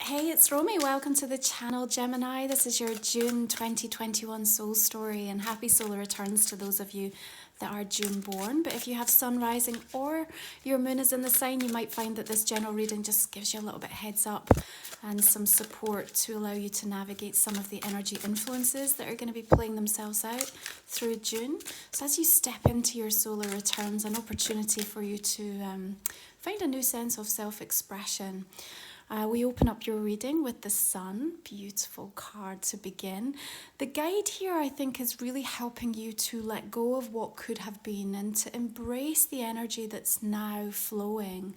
Hey, it's Romy. Welcome to the channel, Gemini. This is your June 2021 soul story, and happy solar returns to those of you that are June born. But if you have sun rising or your moon is in the sign, you might find that this general reading just gives you a little bit heads up and some support to allow you to navigate some of the energy influences that are going to be playing themselves out through June. So as you step into your solar returns, an opportunity for you to find a new sense of self-expression. We open up your reading with the sun, beautiful card to begin. The guide here, I think, is really helping you to let go of what could have been and to embrace the energy that's now flowing,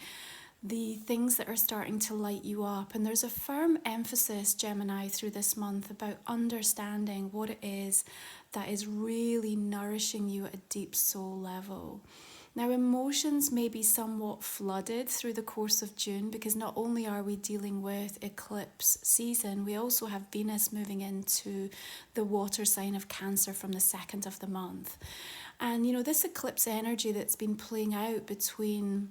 the things that are starting to light you up. And there's a firm emphasis, Gemini, through this month about understanding what it is that is really nourishing you at a deep soul level. Now, emotions may be somewhat flooded through the course of June because not only are we dealing with eclipse season, we also have Venus moving into the water sign of Cancer from the 2nd of the month. And, you know, this eclipse energy that's been playing out between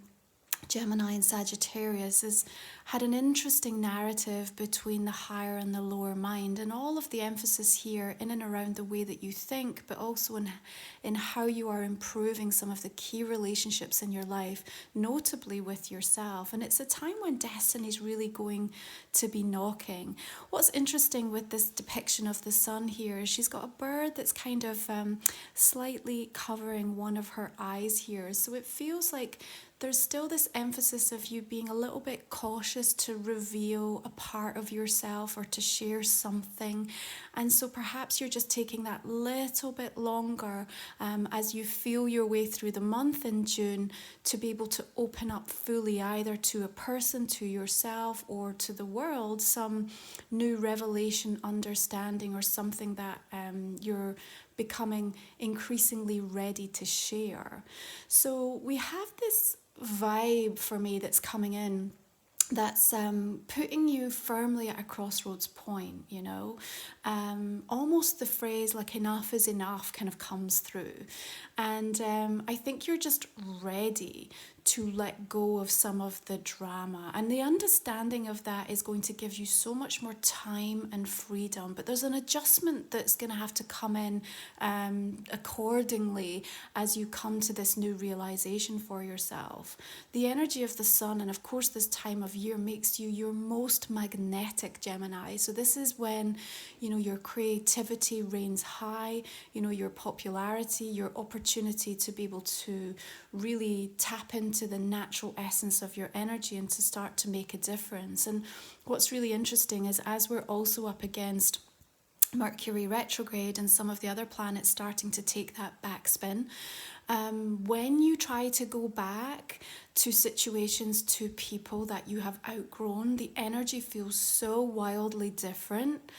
Gemini and Sagittarius has had an interesting narrative between the higher and the lower mind, and all of the emphasis here in and around the way that you think, but also in how you are improving some of the key relationships in your life, notably with yourself. And it's a time when destiny is really going to be knocking. What's interesting with this depiction of the sun here is she's got a bird that's kind of slightly covering one of her eyes here. So it feels like there's still this emphasis of you being a little bit cautious to reveal a part of yourself or to share something. And so perhaps you're just taking that little bit longer as you feel your way through the month in June to be able to open up fully, either to a person, to yourself, or to the world, some new revelation, understanding, or something that you're becoming increasingly ready to share. So we have this vibe for me that's coming in that's putting you firmly at a crossroads point, you know. Almost the phrase like enough is enough kind of comes through. And I think you're just ready to let go of some of the drama. And the understanding of that is going to give you so much more time and freedom. But there's an adjustment that's going to have to come in accordingly as you come to this new realization for yourself. The energy of the sun, and of course this time of year, makes you your most magnetic, Gemini. So this is when, you know, your creativity reigns high, you know, your popularity, your opportunity to be able to really tap into the natural essence of your energy and to start to make a difference. And what's really interesting is as we're also up against Mercury retrograde and some of the other planets starting to take that backspin, when you try to go back to situations, to people that you have outgrown, the energy feels so wildly different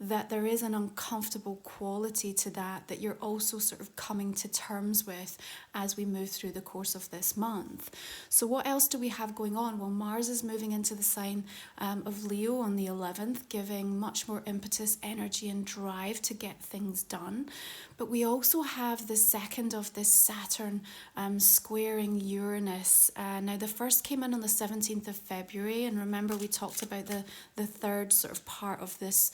that there is an uncomfortable quality to that you're also sort of coming to terms with as we move through the course of this month. So what else do we have going on? Well, Mars is moving into the sign of Leo on the 11th, giving much more impetus, energy and drive to get things done. But we also have the second of this Saturn squaring Uranus. Now the first came in on the 17th of February, and remember we talked about the third sort of part of this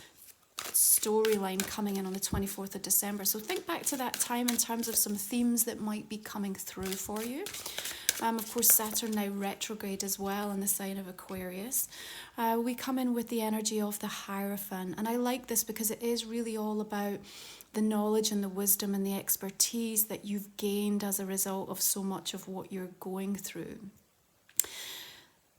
storyline coming in on the 24th of December. So think back to that time in terms of some themes that might be coming through for you. Of course, Saturn now retrograde as well in the sign of Aquarius. We come in with the energy of the Hierophant. And I like this because it is really all about the knowledge and the wisdom and the expertise that you've gained as a result of so much of what you're going through.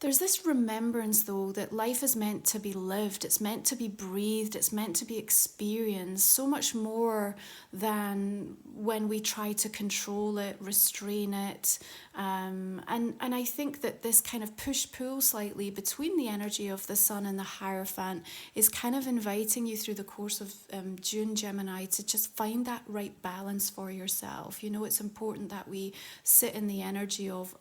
There's this remembrance, though, that life is meant to be lived, it's meant to be breathed, it's meant to be experienced, so much more than when we try to control it, restrain it. And I think that this kind of push-pull slightly between the energy of the sun and the Hierophant is kind of inviting you through the course of June, Gemini, to just find that right balance for yourself. You know, it's important that we sit in the energy of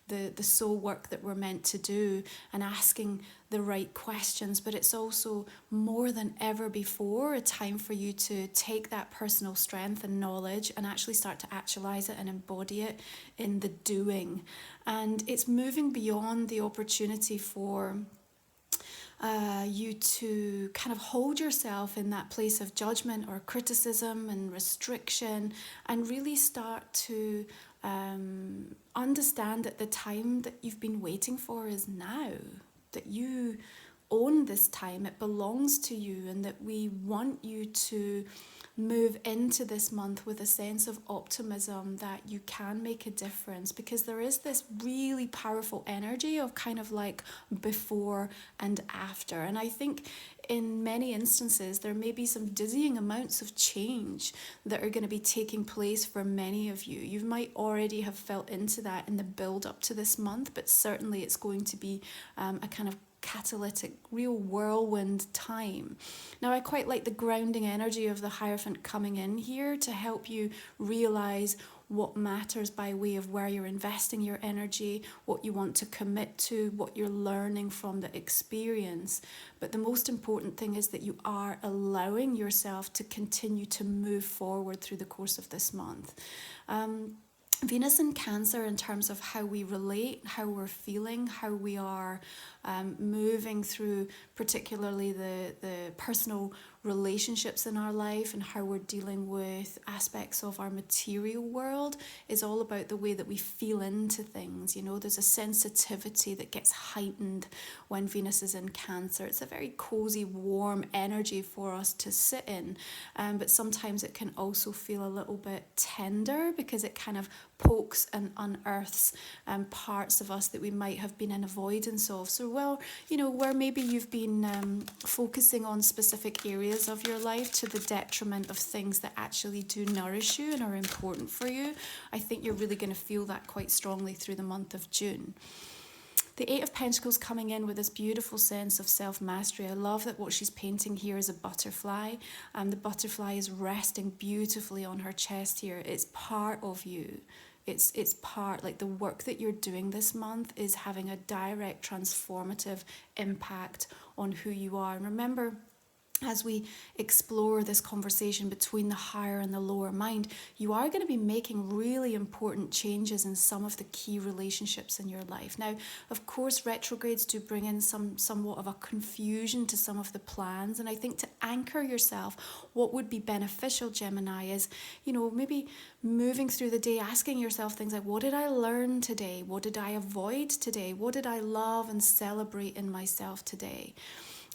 the soul work that we're meant to do and asking the right questions, but it's also more than ever before a time for you to take that personal strength and knowledge and actually start to actualize it and embody it in the doing. And it's moving beyond the opportunity for you to kind of hold yourself in that place of judgment or criticism and restriction, and really start to understand that the time that you've been waiting for is now, that you own this time, it belongs to you, and that we want you to move into this month with a sense of optimism that you can make a difference, because there is this really powerful energy of kind of like before and after. And I think in many instances there may be some dizzying amounts of change that are going to be taking place for many of you. You might already have felt into that in the build up to this month, but certainly it's going to be a kind of catalytic, real whirlwind time. Now, I quite like the grounding energy of the Hierophant coming in here to help you realize what matters by way of where you're investing your energy, what you want to commit to, what you're learning from the experience. But the most important thing is that you are allowing yourself to continue to move forward through the course of this month. Venus in Cancer, in terms of how we relate, how we're feeling, how we are moving through particularly the personal relationships in our life and how we're dealing with aspects of our material world, is all about the way that we feel into things. You know, there's a sensitivity that gets heightened when Venus is in Cancer. It's a very cozy, warm energy for us to sit in, but sometimes it can also feel a little bit tender because it kind of pokes and unearths parts of us that we might have been in avoidance of. So, well, you know, where maybe you've been focusing on specific areas of your life to the detriment of things that actually do nourish you and are important for you, I think you're really going to feel that quite strongly through the month of June. The Eight of Pentacles coming in with this beautiful sense of self-mastery. I love that what she's painting here is a butterfly. The butterfly is resting beautifully on her chest here. It's part of you. It's part, like the work that you're doing this month is having a direct transformative impact on who you are. And remember, as we explore this conversation between the higher and the lower mind, you are going to be making really important changes in some of the key relationships in your life. Now, of course, retrogrades do bring in somewhat of a confusion to some of the plans. And I think to anchor yourself, what would be beneficial, Gemini, is, you know, maybe moving through the day, asking yourself things like, what did I learn today? What did I avoid today? What did I love and celebrate in myself today?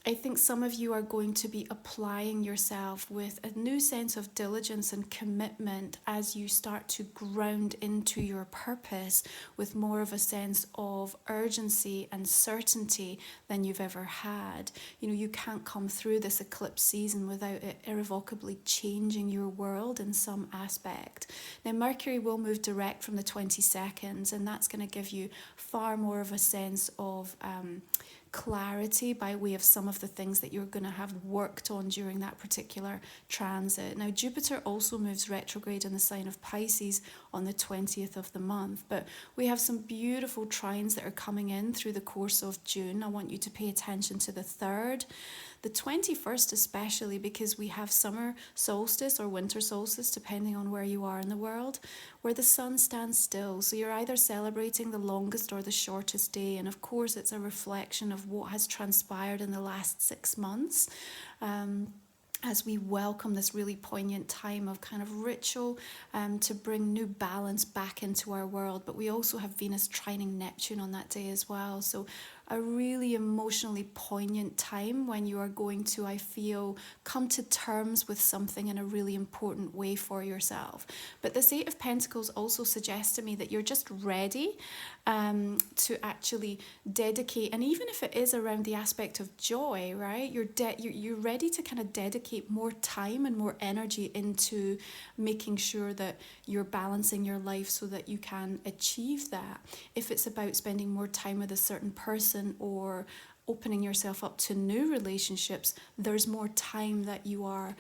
I think some of you are going to be applying yourself with a new sense of diligence and commitment as you start to ground into your purpose with more of a sense of urgency and certainty than you've ever had. You know, you can't come through this eclipse season without it irrevocably changing your world in some aspect. Now, Mercury will move direct from the 22nd, and that's going to give you far more of a sense of clarity by way of some of the things that you're going to have worked on during that particular transit. Now, Jupiter also moves retrograde in the sign of Pisces on the 20th of the month, but we have some beautiful trines that are coming in through the course of June. I want you to pay attention to the 3rd, the 21st especially, because we have summer solstice or winter solstice, depending on where you are in the world, where the sun stands still. So you're either celebrating the longest or the shortest day. And of course, it's a reflection of what has transpired in the last 6 months. As we welcome this really poignant time of kind of ritual to bring new balance back into our world. But we also have Venus trining Neptune on that day as well. So a really emotionally poignant time when you are going to, I feel, come to terms with something in a really important way for yourself. But this Eight of Pentacles also suggests to me that you're just ready to actually dedicate, and even if it is around the aspect of joy, right? You're ready to kind of dedicate more time and more energy into making sure that you're balancing your life so that you can achieve that. If it's about spending more time with a certain person or opening yourself up to new relationships, there's more time that you are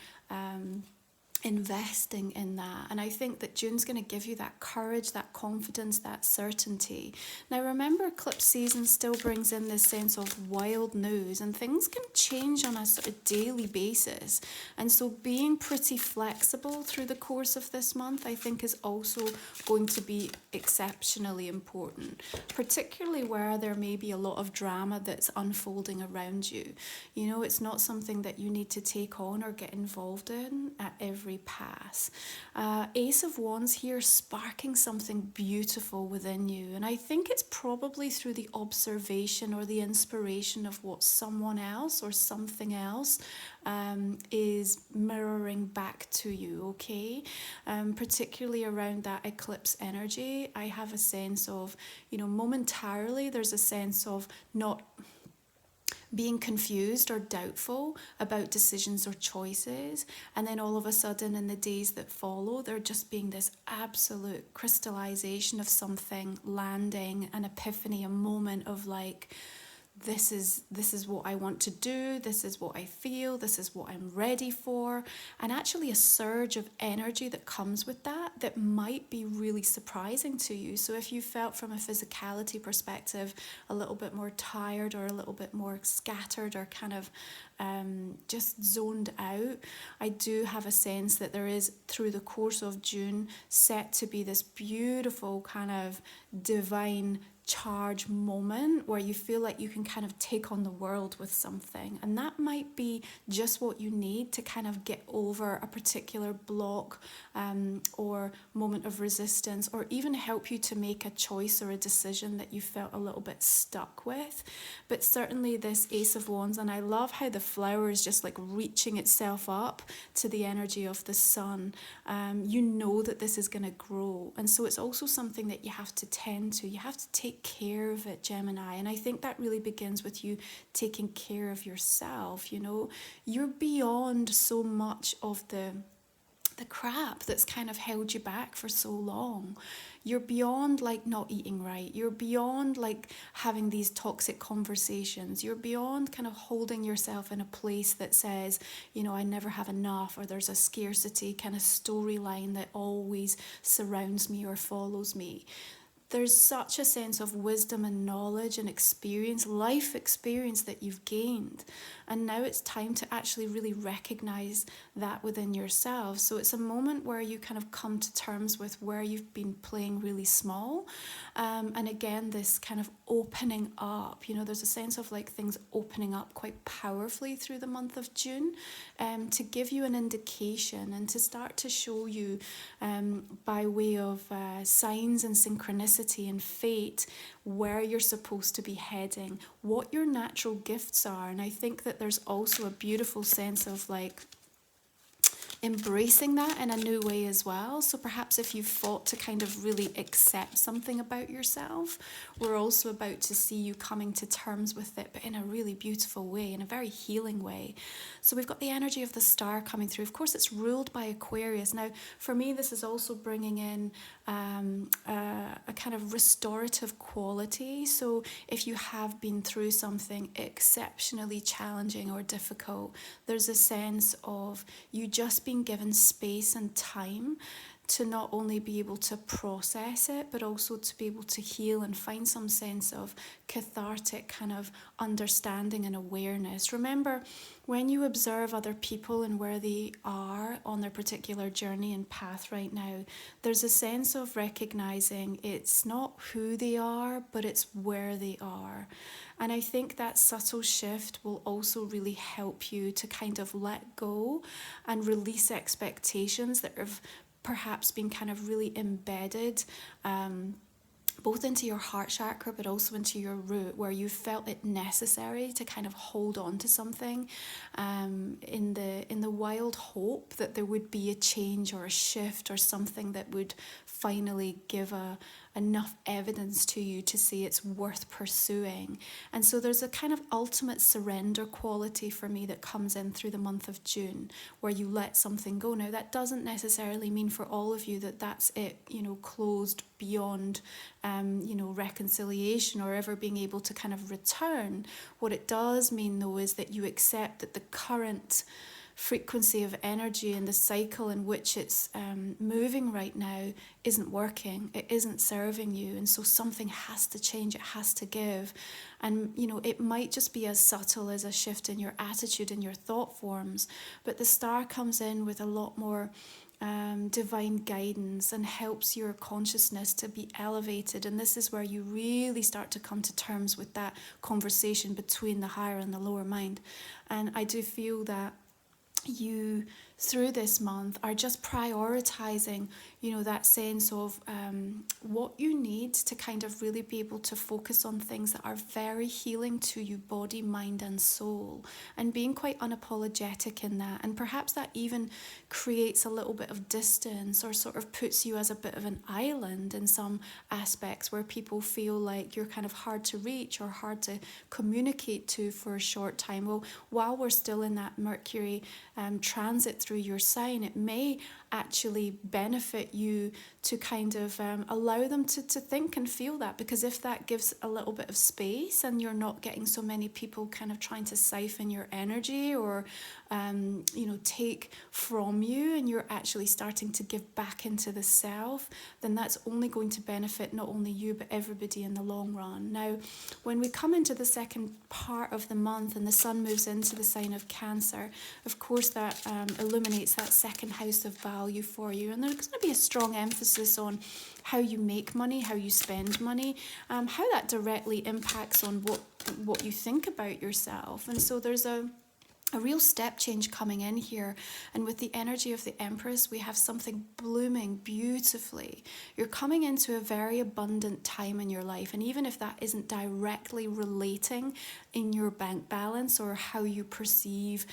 investing in that. And I think that June's going to give you that courage, that confidence, that certainty. Now remember, eclipse season still brings in this sense of wild news, and things can change on a sort of daily basis. And so being pretty flexible through the course of this month, I think, is also going to be exceptionally important, particularly where there may be a lot of drama that's unfolding around you. You know, it's not something that you need to take on or get involved in at every pass. Ace of Wands here, sparking something beautiful within you, and I think it's probably through the observation or the inspiration of what someone else or something else is mirroring back to you, okay? Particularly around that eclipse energy, I have a sense of, you know, momentarily there's a sense of not being confused or doubtful about decisions or choices, and then all of a sudden in the days that follow there just being this absolute crystallization of something landing, an epiphany, a moment of like, this is what I want to do, this is what I feel, this is what I'm ready for, and actually a surge of energy that comes with that might be really surprising to you. So if you felt from a physicality perspective a little bit more tired or a little bit more scattered or kind of just zoned out, I do have a sense that there is, through the course of June, set to be this beautiful kind of divine charge moment where you feel like you can kind of take on the world with something, and that might be just what you need to kind of get over a particular block or moment of resistance, or even help you to make a choice or a decision that you felt a little bit stuck with. But certainly this Ace of Wands, and I love how the flower is just like reaching itself up to the energy of the sun. You know that this is going to grow, and so it's also something that you have to tend to. You have to take care of it, Gemini, and I think that really begins with you taking care of yourself. You know, you're beyond so much of the crap that's kind of held you back for so long. You're beyond like not eating right. You're beyond like having these toxic conversations. You're beyond kind of holding yourself in a place that says, you know, I never have enough, or there's a scarcity kind of storyline that always surrounds me or follows me. There's such a sense of wisdom and knowledge and experience, life experience that you've gained. And now it's time to actually really recognize that within yourself. So it's a moment where you kind of come to terms with where you've been playing really small. And again, this kind of opening up, you know, there's a sense of like things opening up quite powerfully through the month of June, to give you an indication and to start to show you by way of signs and synchronicity and fate where you're supposed to be heading, what your natural gifts are. And I think that there's also a beautiful sense of like embracing that in a new way as well. So perhaps if you've fought to kind of really accept something about yourself, we're also about to see you coming to terms with it, but in a really beautiful way, in a very healing way. So we've got the energy of the star coming through. Of course, it's ruled by Aquarius. Now, for me, this is also bringing in a kind of restorative quality. So if you have been through something exceptionally challenging or difficult, there's a sense of you just being given space and time to not only be able to process it, but also to be able to heal and find some sense of cathartic kind of understanding and awareness. Remember, when you observe other people and where they are on their particular journey and path right now, there's a sense of recognizing it's not who they are, but it's where they are. And I think that subtle shift will also really help you to kind of let go and release expectations that have perhaps been kind of really embedded both into your heart chakra but also into your root, where you felt it necessary to kind of hold on to something in the wild hope that there would be a change or a shift or something that would finally give enough evidence to you to say it's worth pursuing. And so there's a kind of ultimate surrender quality for me that comes in through the month of June, where you let something go. Now, that doesn't necessarily mean for all of you that that's it, you know, closed beyond, reconciliation or ever being able to kind of return. What it does mean, though, is that you accept that the current frequency of energy and the cycle in which it's moving right now isn't working, it isn't serving you, and so something has to change, it has to give. And it might just be as subtle as a shift in your attitude and your thought forms, but the star comes in with a lot more divine guidance and helps your consciousness to be elevated. And this is where you really start to come to terms with that conversation between the higher and the lower mind. And I do feel that you, through this month, are just prioritizing, that sense of what you need to kind of really be able to focus on things that are very healing to you, body, mind, and soul, and being quite unapologetic in that. And perhaps that even creates a little bit of distance, or sort of puts you as a bit of an island in some aspects, where people feel like you're kind of hard to reach or hard to communicate to for a short time. Well, while we're still in that Mercury transit through your sign, it may actually benefit you to kind of allow them to think and feel that, because if that gives a little bit of space and you're not getting so many people kind of trying to siphon your energy or take from you, and you're actually starting to give back into the self, then that's only going to benefit not only you but everybody in the long run. Now, when we come into the second part of the month and the sun moves into the sign of Cancer, of course that illuminates that second house of value for you, and there's going to be a strong emphasis on how you make money, how you spend money, how that directly impacts on what you think about yourself. And so there's a real step change coming in here. And with the energy of the Empress, we have something blooming beautifully. You're coming into a very abundant time in your life, and even if that isn't directly relating in your bank balance or how you perceive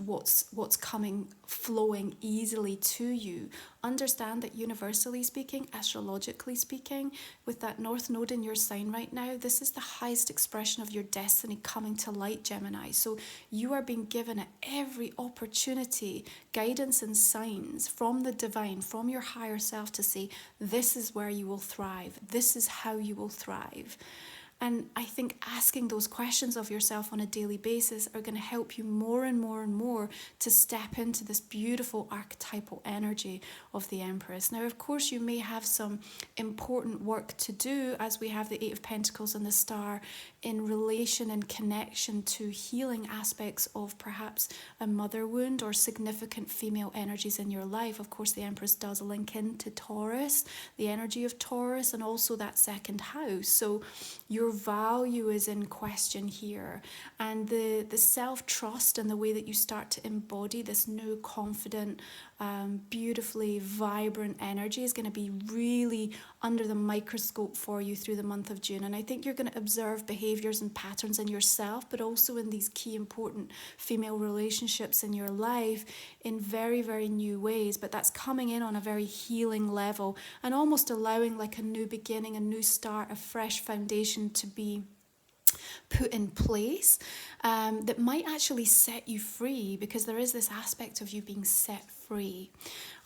what's coming, flowing easily to you, understand that universally speaking, astrologically speaking, with that North Node in your sign right now, this is the highest expression of your destiny coming to light, Gemini. So you are being given at every opportunity guidance and signs from the divine, from your higher self, to say, this is where you will thrive, this is how you will thrive. And I think asking those questions of yourself on a daily basis are going to help you more and more and more to step into this beautiful archetypal energy of the Empress. Now, of course, you may have some important work to do, as we have the Eight of Pentacles and the Star, in relation and connection to healing aspects of perhaps a mother wound or significant female energies in your life. Of course, the Empress does link into Taurus, the energy of Taurus, and also that second house. So your value is in question here, and the self-trust and the way that you start to embody this new confident, beautifully vibrant energy is going to be really under the microscope for you through the month of June. And I think you're going to observe behaviors and patterns in yourself, but also in these key important female relationships in your life in very, very new ways. But that's coming in on a very healing level and almost allowing like a new beginning, a new start, a fresh foundation to be put in place that might actually set you free, because there is this aspect of you being set free.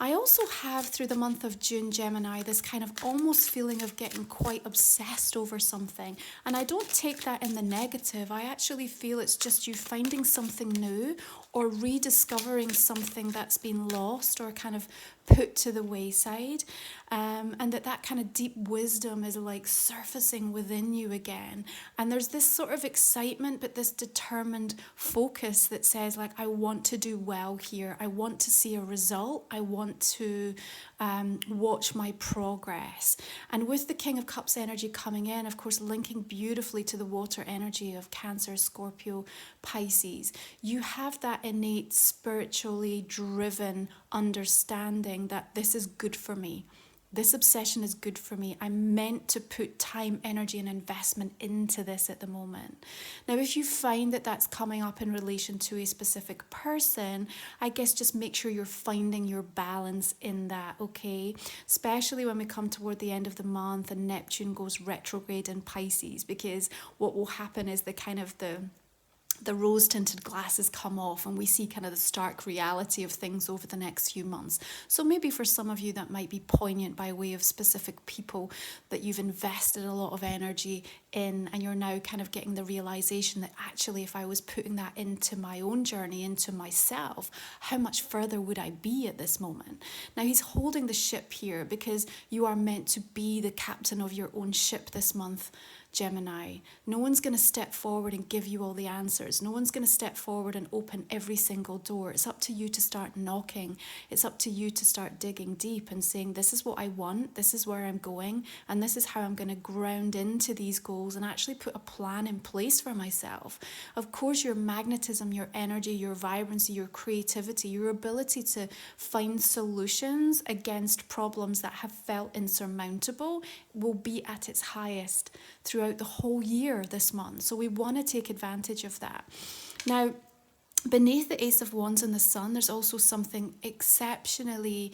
I also have, through the month of June, Gemini, this kind of almost feeling of getting quite obsessed over something. And I don't take that in the negative. I actually feel it's just you finding something new or rediscovering something that's been lost or kind of put to the wayside. And that kind of deep wisdom is like surfacing within you again. And there's this sort of excitement, but this determined focus that says, like, I want to do well here. I want to see a result. I want to watch my progress. And with the King of Cups energy coming in, of course, linking beautifully to the water energy of Cancer, Scorpio, Pisces, you have that innate spiritually driven understanding that this is good for me. This obsession is good for me. I'm meant to put time, energy, and investment into this at the moment. Now, if you find that that's coming up in relation to a specific person, I guess just make sure you're finding your balance in that, okay? Especially when we come toward the end of the month and Neptune goes retrograde in Pisces, because what will happen is the the rose-tinted glasses come off and we see kind of the stark reality of things over the next few months. So maybe for some of you that might be poignant by way of specific people that you've invested a lot of energy in, and you're now kind of getting the realization that actually if I was putting that into my own journey, into myself, how much further would I be at this moment? Now he's holding the ship here because you are meant to be the captain of your own ship this month, Gemini. No one's going to step forward and give you all the answers. No one's going to step forward and open every single door. It's up to you to start knocking. It's up to you to start digging deep and saying, this is what I want, this is where I'm going, and this is how I'm going to ground into these goals and actually put a plan in place for myself. Of course, your magnetism, your energy, your vibrancy, your creativity, your ability to find solutions against problems that have felt insurmountable will be at its highest throughout the whole year this month. So we want to take advantage of that. Now, beneath the Ace of Wands and the Sun, there's also something exceptionally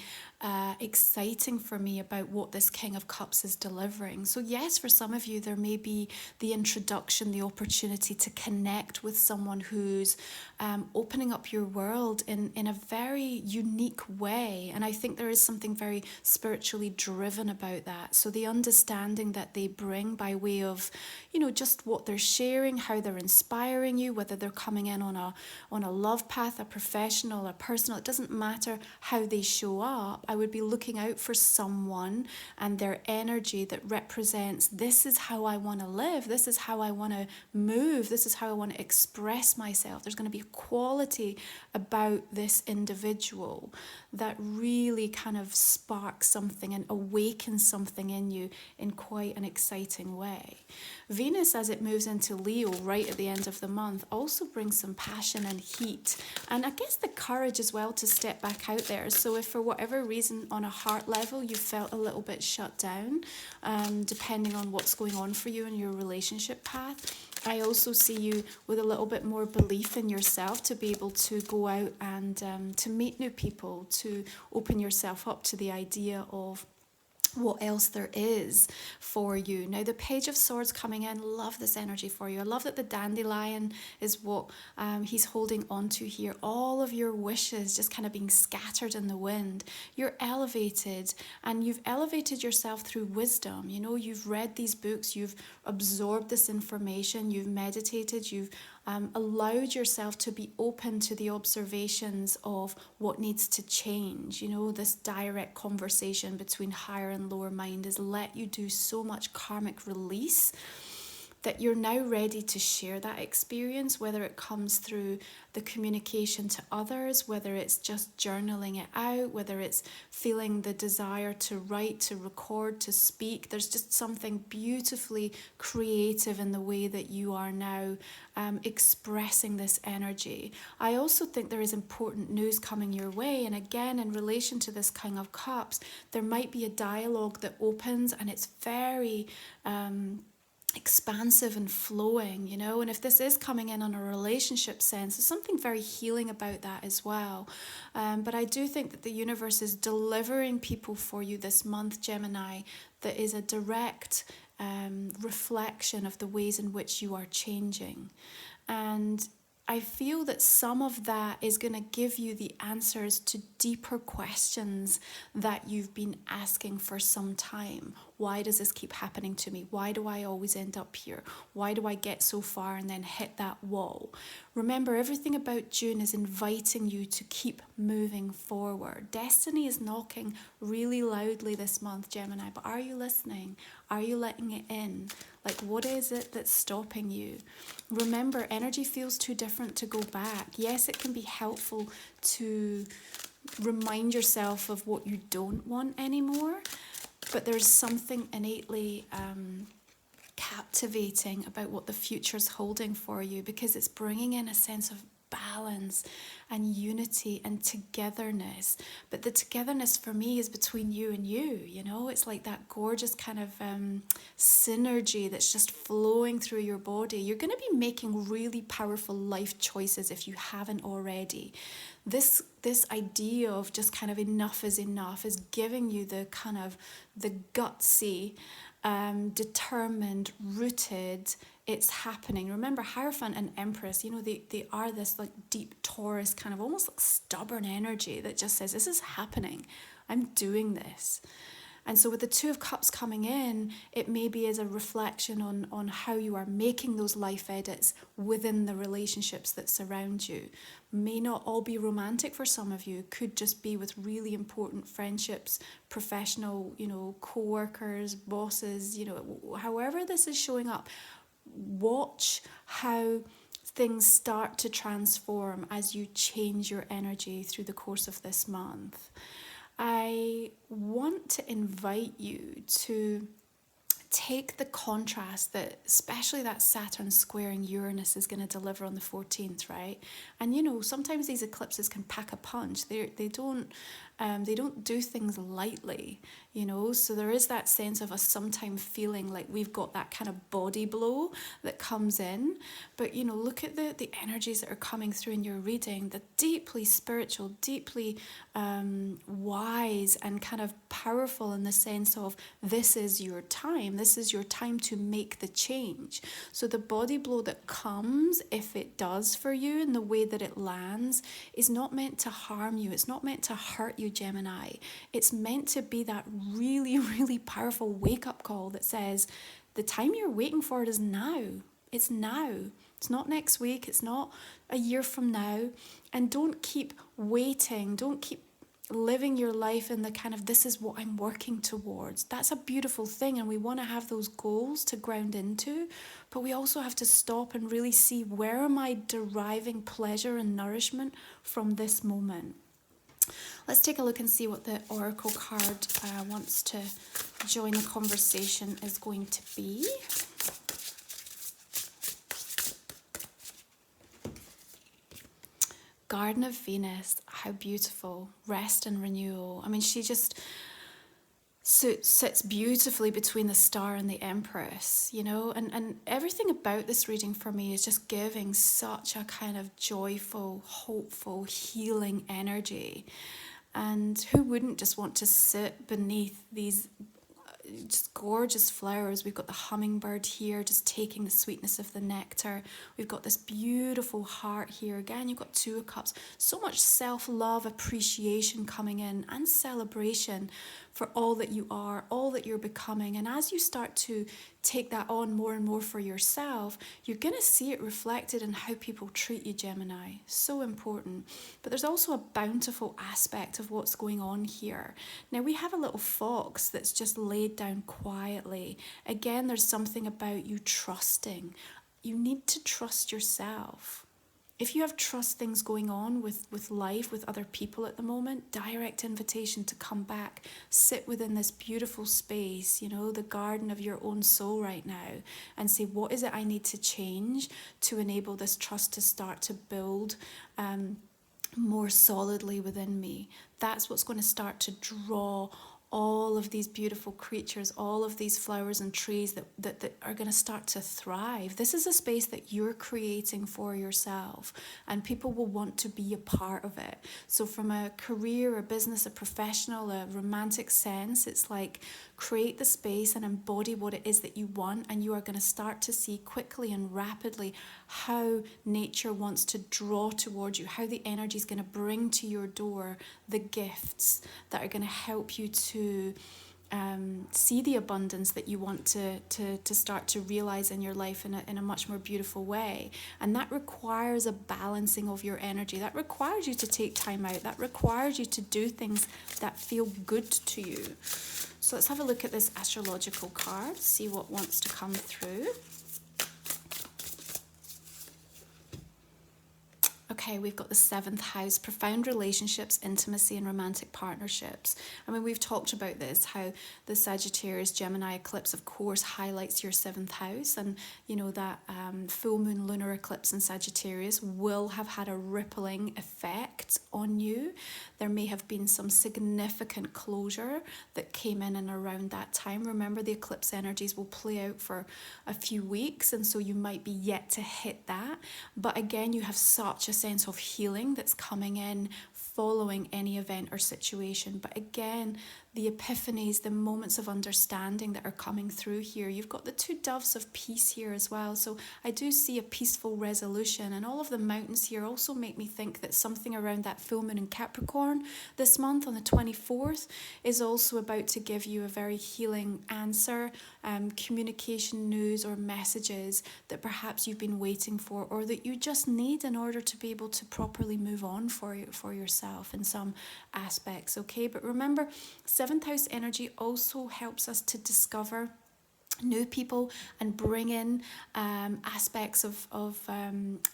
exciting for me about what this King of Cups is delivering. So yes, for some of you, there may be the introduction, the opportunity to connect with someone who's opening up your world in a very unique way. And I think there is something very spiritually driven about that. So the understanding that they bring by way of, just what they're sharing, how they're inspiring you, whether they're coming in on a love path, a professional, a personal, it doesn't matter how they show up. I would be looking out for someone and their energy that represents, this is how I want to live, this is how I want to move, this is how I want to express myself. There's going to be a quality about this individual that really kind of sparks something and awakens something in you in quite an exciting way. Venus, as it moves into Leo right at the end of the month, also brings some passion and heat, and I guess the courage as well to step back out there. So if for whatever reason on a heart level you felt a little bit shut down, depending on what's going on for you in your relationship path, I also see you with a little bit more belief in yourself to be able to go out and to meet new people, to open yourself up to the idea of what else there is for you. Now the Page of Swords coming in, love this energy for you. I love that the dandelion is what he's holding on to here. All of your wishes just kind of being scattered in the wind. You're elevated, and you've elevated yourself through wisdom. You've read these books, you've absorbed this information, you've meditated, you've allowed yourself to be open to the observations of what needs to change. This direct conversation between higher and lower mind has let you do so much karmic release that you're now ready to share that experience, whether it comes through the communication to others, whether it's just journaling it out, whether it's feeling the desire to write, to record, to speak. There's just something beautifully creative in the way that you are now expressing this energy. I also think there is important news coming your way, and again, in relation to this King of Cups, there might be a dialogue that opens, and it's very expansive and flowing, and if this is coming in on a relationship sense, there's something very healing about that as well. But I do think that the universe is delivering people for you this month, Gemini, that is a direct reflection of the ways in which you are changing. And I feel that some of that is going to give you the answers to deeper questions that you've been asking for some time. Why does this keep happening to me? Why do I always end up here? Why do I get so far and then hit that wall? Remember, everything about June is inviting you to keep moving forward. Destiny is knocking really loudly this month, Gemini, but are you listening? Are you letting it in? What is it that's stopping you? Remember, energy feels too different to go back. Yes, it can be helpful to remind yourself of what you don't want anymore, but there's something innately captivating about what the future's holding for you, because it's bringing in a sense of balance and unity and togetherness. But the togetherness for me is between you and you, it's like that gorgeous kind of synergy that's just flowing through your body. You're going to be making really powerful life choices if you haven't already. This idea of just kind of enough is giving you the kind of the gutsy determined, rooted. It's happening. Remember, Hierophant and Empress, they are this like deep Taurus kind of almost like stubborn energy that just says, this is happening. I'm doing this. And so with the Two of Cups coming in, it maybe is a reflection on how you are making those life edits within the relationships that surround you. May not all be romantic for some of you. Could just be with really important friendships, professional, co-workers, bosses, however this is showing up. Watch how things start to transform as you change your energy through the course of this month. I want to invite you to take the contrast that especially that Saturn squaring Uranus is going to deliver on the 14th, right? And sometimes these eclipses can pack a punch. They don't do things lightly, so there is that sense of us sometimes feeling like we've got that kind of body blow that comes in. But look at the energies that are coming through in your reading, the deeply spiritual, deeply wise and kind of powerful in the sense of this is your time to make the change. So the body blow that comes, if it does for you in the way that it lands, is not meant to harm you. It's not meant to hurt you, Gemini. It's meant to be that really, really powerful wake-up call that says the time you're waiting for it is now. It's now. It's not next week. It's not a year from now. And don't keep waiting. Don't keep living your life in the kind of, this is what I'm working towards. That's a beautiful thing, and we want to have those goals to ground into, but we also have to stop and really see, where am I deriving pleasure and nourishment from this moment? Let's take a look and see what the Oracle card wants to join the conversation is going to be. Garden of Venus, how beautiful. Rest and renewal. I mean, she just sits beautifully between the Star and the Empress, and everything about this reading for me is just giving such a kind of joyful, hopeful, healing energy. And who wouldn't just want to sit beneath these just gorgeous flowers? We've got the hummingbird here just taking the sweetness of the nectar. We've got this beautiful heart here. Again, you've got Two of Cups. So much self-love, appreciation coming in, and celebration for all that you are, all that you're becoming. And as you start to take that on more and more for yourself, you're going to see it reflected in how people treat you, Gemini. So important. But there's also a bountiful aspect of what's going on here. Now, we have a little fox that's just laid down quietly. Again, there's something about you trusting. You need to trust yourself. If you have trust things going on with life, with other people at the moment, direct invitation to come back, sit within this beautiful space, the garden of your own soul right now, and say, what is it I need to change to enable this trust to start to build more solidly within me? That's what's going to start to draw all of these beautiful creatures, all of these flowers and trees that are going to start to thrive. This is a space that you're creating for yourself, and people will want to be a part of it. So from a career, a business, a professional, a romantic sense, it's like create the space and embody what it is that you want, and you are going to start to see quickly and rapidly how nature wants to draw towards you, how the energy is going to bring to your door the gifts that are going to help you to see the abundance that you want to start to realize in your life in a much more beautiful way. And that requires a balancing of your energy. That requires you to take time out. That requires you to do things that feel good to you. So let's have a look at this astrological card, see what wants to come through. Okay, we've got the 7th house, profound relationships, intimacy and romantic partnerships. I mean, we've talked about this, how the Sagittarius Gemini eclipse, of course, highlights your 7th house. And, that full moon lunar eclipse in Sagittarius will have had a rippling effect on you. There may have been some significant closure that came in and around that time. Remember, the eclipse energies will play out for a few weeks, and so you might be yet to hit that. But again, you have such a sense of healing that's coming in following any event or situation. But again, the epiphanies, the moments of understanding that are coming through here. You've got the two doves of peace here as well. So I do see a peaceful resolution, and all of the mountains here also make me think that something around that full moon in Capricorn this month on the 24th is also about to give you a very healing answer, communication, news or messages that perhaps you've been waiting for, or that you just need in order to be able to properly move on for yourself in some aspects. Okay, but remember, 7th house energy also helps us to discover new people and bring in aspects of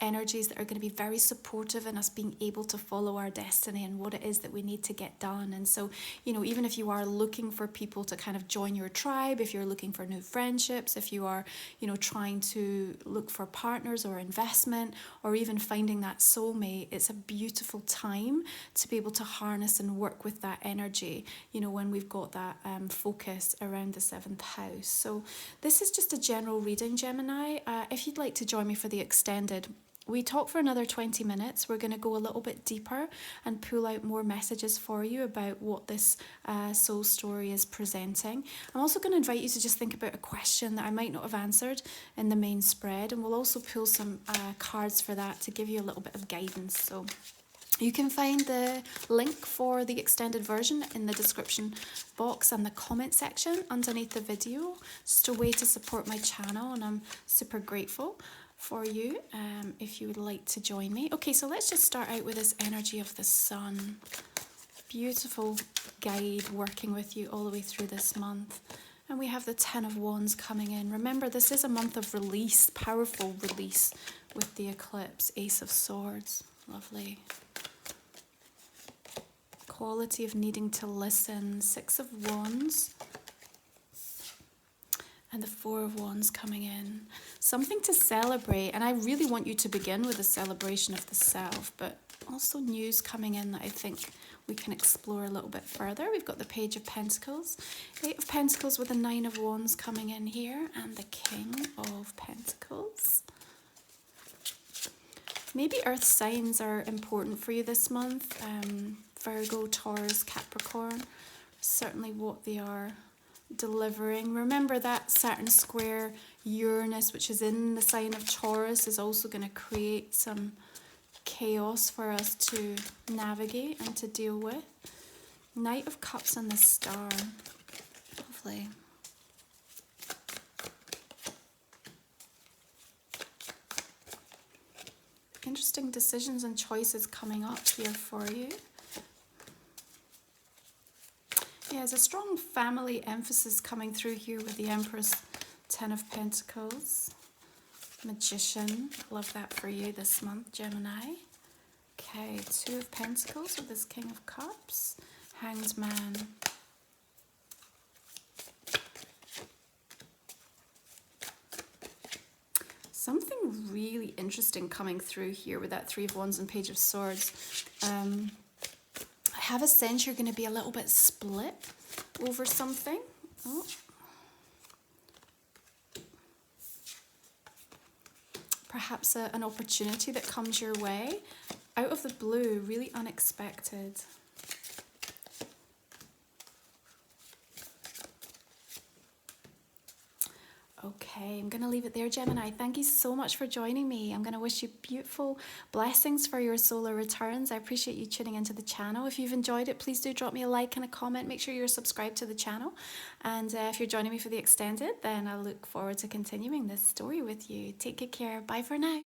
energies that are going to be very supportive in us being able to follow our destiny and what it is that we need to get done. And so, you know, even if you are looking for people to kind of join your tribe, if you're looking for new friendships, if you are, you know, trying to look for partners or investment, or even finding that soulmate, it's a beautiful time to be able to harness and work with that energy, you know, when we've got that focus around the 7th house. So this is just a general reading, Gemini. If you'd like to join me for the extended, we talk for another 20 minutes. We're going to go a little bit deeper and pull out more messages for you about what this soul story is presenting. I'm also going to invite you to just think about a question that I might not have answered in the main spread, and we'll also pull some cards for that to give you a little bit of guidance. So you can find the link for the extended version in the description box and the comment section underneath the video. Just a way to support my channel, and I'm super grateful for you if you would like to join me. Okay, so let's just start out with this energy of the sun. Beautiful guide working with you all the way through this month. And we have the 10 of Wands coming in. Remember, this is a month of release, powerful release with the eclipse. Ace of Swords, lovely. Quality of needing to listen. 6 of Wands. And the 4 of Wands coming in. Something to celebrate. And I really want you to begin with a celebration of the self, but also news coming in that I think we can explore a little bit further. We've got the Page of Pentacles. 8 of Pentacles with the 9 of Wands coming in here. And the King of Pentacles. Maybe earth signs are important for you this month. Virgo, Taurus, Capricorn, certainly what they are delivering. Remember that Saturn square Uranus, which is in the sign of Taurus, is also going to create some chaos for us to navigate and to deal with. Knight of Cups and the Star. Lovely. Interesting decisions and choices coming up here for you. Yeah, there's a strong family emphasis coming through here with the Empress, 10 of Pentacles, Magician. Love that for you this month, Gemini. Okay, 2 of Pentacles with this King of Cups, Hanged Man. Something really interesting coming through here with that 3 of Wands and Page of Swords. I have a sense you're going to be a little bit split over something. Oh. Perhaps an opportunity that comes your way out of the blue, really unexpected. Okay, I'm going to leave it there, Gemini. Thank you so much for joining me. I'm going to wish you beautiful blessings for your solar returns. I appreciate you tuning into the channel. If you've enjoyed it, please do drop me a like and a comment. Make sure you're subscribed to the channel. And if you're joining me for the extended, then I look forward to continuing this story with you. Take good care. Bye for now.